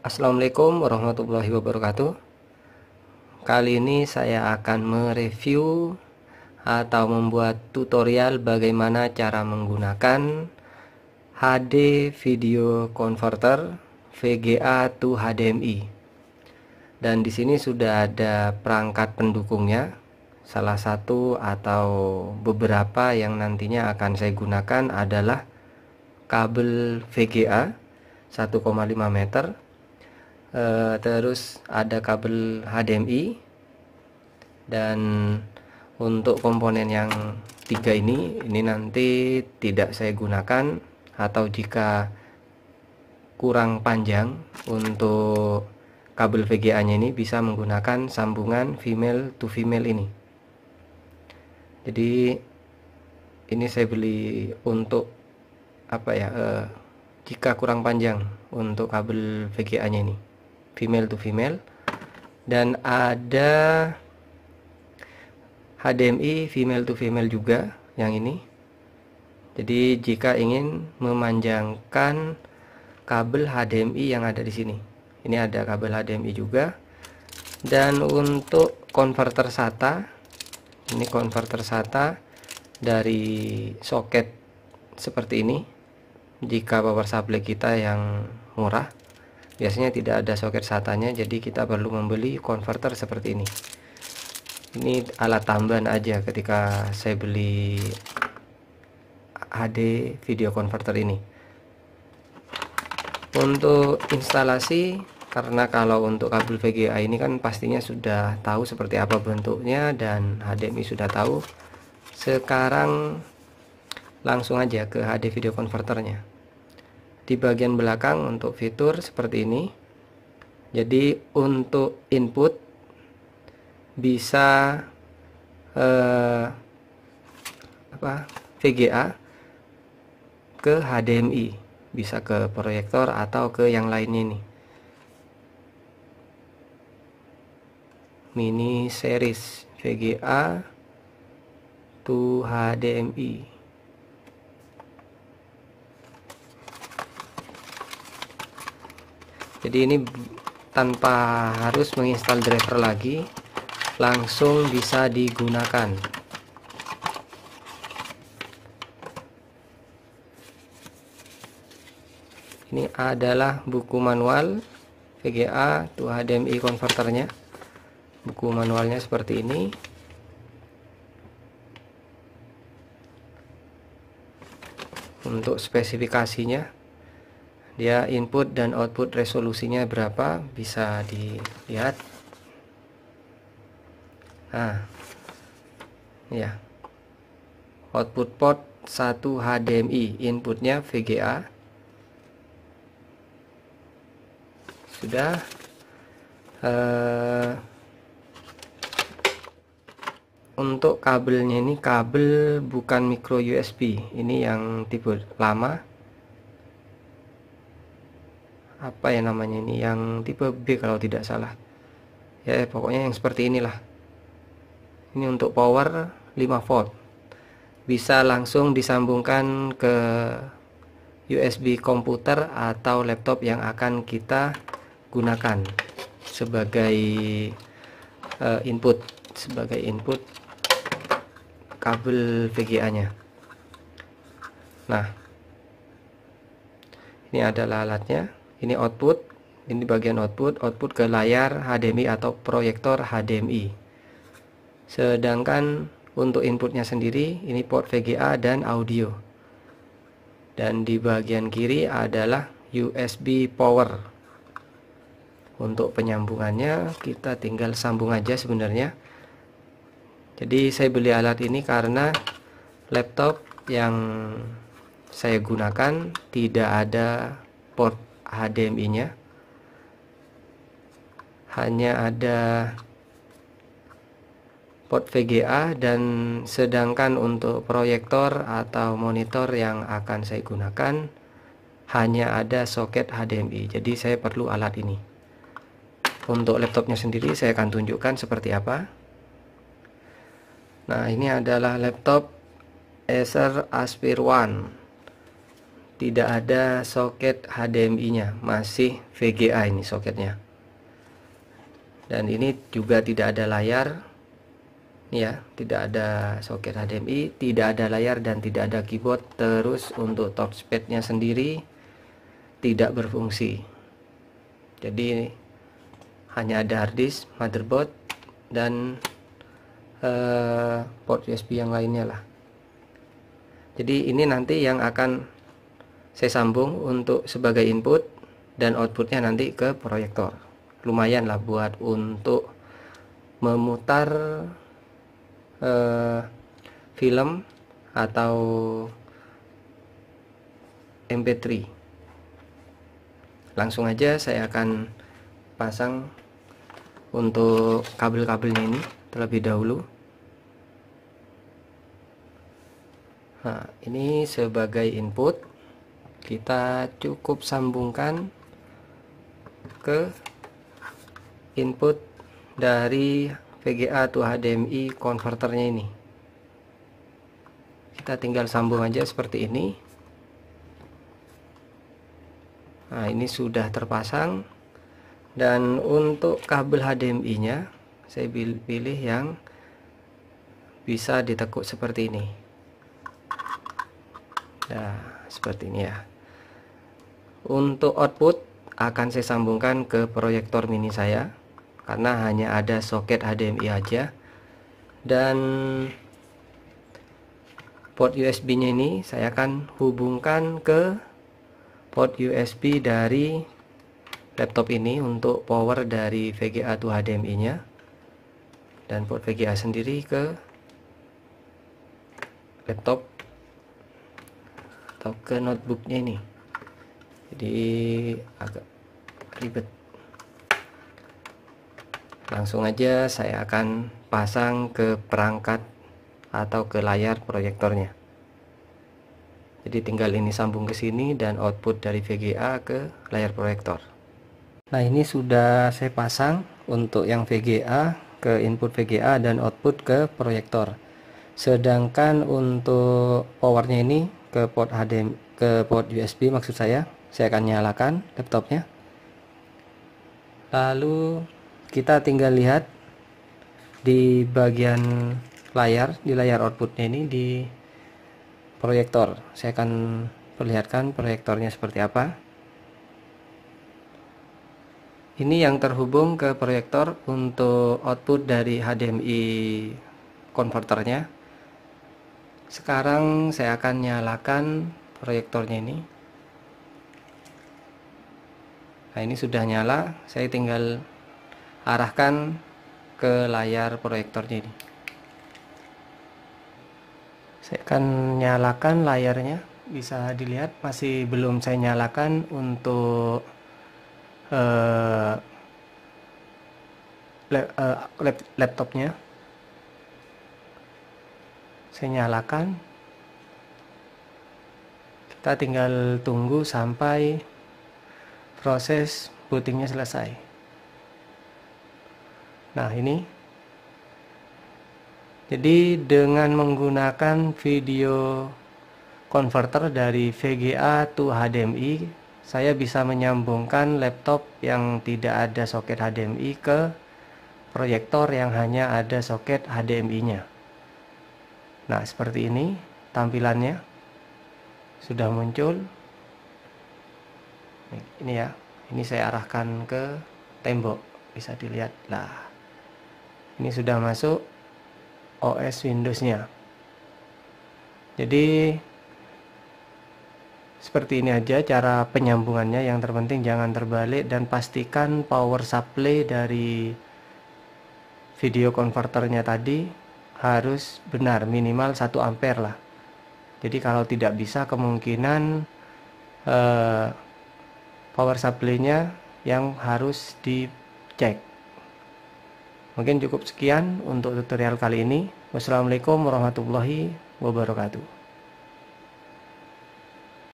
Assalamualaikum warahmatullahi wabarakatuh. Kali ini saya akan mereview atau membuat tutorial bagaimana cara menggunakan HD Video Converter VGA to HDMI. Dan di sini sudah ada perangkat pendukungnya. Salah satu atau beberapa yang nantinya akan saya gunakan adalah kabel VGA 1,5 meter. Terus ada kabel HDMI, dan untuk komponen yang tiga ini nanti tidak saya gunakan, atau jika kurang panjang untuk kabel VGA nya ini bisa menggunakan sambungan female to female ini. Jadi ini saya beli untuk apa ya, jika kurang panjang untuk kabel VGA nya ini female to female. Dan ada HDMI female to female juga yang ini. Jadi jika ingin memanjangkan kabel HDMI yang ada di sini, ini ada kabel HDMI juga. Dan untuk konverter SATA, ini konverter SATA dari soket seperti ini. Jika power supply kita yang murah, biasanya tidak ada soket SATA-nya, jadi kita perlu membeli konverter seperti ini. Ini alat tambahan aja ketika saya beli HD video converter ini. Untuk instalasi, karena kalau untuk kabel VGA ini kan pastinya sudah tahu seperti apa bentuknya, dan HDMI sudah tahu. Sekarang langsung aja ke HD video converternya. Di bagian belakang untuk fitur seperti ini. Jadi untuk input bisa VGA ke HDMI, bisa ke proyektor atau ke yang lainnya nih. Mini series VGA to HDMI. Jadi ini tanpa harus menginstal driver lagi, langsung bisa digunakan. Ini adalah buku manual VGA to HDMI konverternya. Buku manualnya seperti ini. Untuk spesifikasinya, dia input dan output resolusinya berapa bisa dilihat. Nah, ya, output port 1 HDMI, inputnya VGA. Sudah. Untuk kabelnya ini kabel bukan micro USB, ini yang tipe lama. Apa ya namanya ini, yang tipe B kalau tidak salah ya, pokoknya yang seperti inilah. Ini untuk power 5 volt, bisa langsung disambungkan ke USB komputer atau laptop yang akan kita gunakan sebagai input kabel VGA nya. Nah, ini adalah alatnya. Ini output, ini bagian output ke layar HDMI atau proyektor HDMI. Sedangkan untuk inputnya sendiri, ini port VGA dan audio. Dan di bagian kiri adalah USB power. Untuk penyambungannya kita tinggal sambung aja sebenarnya. Jadi saya beli alat ini karena laptop yang saya gunakan tidak ada port HDMI-nya, hanya ada port VGA, dan sedangkan untuk proyektor atau monitor yang akan saya gunakan hanya ada soket HDMI. Jadi saya perlu alat ini. Untuk laptopnya sendiri saya akan tunjukkan seperti apa. Nah, ini adalah laptop Acer Aspire One tidak ada soket HDMI-nya, masih VGA ini soketnya. Dan ini juga tidak ada layar, ya, tidak ada soket HDMI, tidak ada layar dan tidak ada keyboard. Terus untuk touchpad-nya sendiri tidak berfungsi. Jadi hanya ada harddisk, motherboard, dan port USB yang lainnya lah. Jadi ini nanti yang akan saya sambung untuk sebagai input dan outputnya nanti ke proyektor. Lumayan lah buat untuk memutar film atau MP3. Langsung aja saya akan pasang untuk kabel-kabelnya ini terlebih dahulu. Nah, ini sebagai input kita cukup sambungkan ke input dari VGA atau HDMI konverternya ini. Kita tinggal sambung aja seperti ini. Nah, ini sudah terpasang. Dan untuk kabel HDMI-nya saya pilih yang bisa ditekuk seperti ini. Nah, seperti ini ya. Untuk output akan saya sambungkan ke proyektor mini saya, karena hanya ada soket HDMI aja. Dan port USB-nya ini saya akan hubungkan ke port USB dari laptop ini untuk power dari VGA to HDMI-nya, dan port VGA sendiri ke laptop atau ke notebooknya ini. Jadi agak ribet. Langsung aja saya akan pasang ke perangkat atau ke layar proyektornya. Jadi tinggal ini sambung ke sini dan output dari VGA ke layar proyektor. Nah, ini sudah saya pasang untuk yang VGA ke input VGA dan output ke proyektor. Sedangkan untuk powernya ini ke port HDMI, ke port USB maksud saya akan nyalakan laptopnya. Lalu kita tinggal lihat di bagian layar, di layar outputnya ini di proyektor. Saya akan perlihatkan proyektornya seperti apa. Ini yang terhubung ke proyektor untuk output dari HDMI konverternya. Sekarang saya akan nyalakan proyektornya ini. Nah, ini sudah nyala, saya tinggal arahkan ke layar proyektornya ini. Saya akan nyalakan layarnya, bisa dilihat masih belum saya nyalakan untuk laptopnya. Saya nyalakan, kita tinggal tunggu sampai proses bootingnya selesai. Nah, ini jadi dengan menggunakan video converter dari VGA to HDMI, saya bisa menyambungkan laptop yang tidak ada soket HDMI ke proyektor yang hanya ada soket HDMI-nya. Nah, seperti ini tampilannya sudah muncul. Ini ya, ini saya arahkan ke tembok, bisa dilihat lah. Ini sudah masuk OS Windows-nya. Jadi seperti ini aja cara penyambungannya. Yang terpenting jangan terbalik dan pastikan power supply dari video converternya tadi harus benar, minimal 1 ampere lah. Jadi kalau tidak bisa, kemungkinan power supply-nya yang harus dicek. Mungkin cukup sekian untuk tutorial kali ini. Wassalamualaikum warahmatullahi wabarakatuh.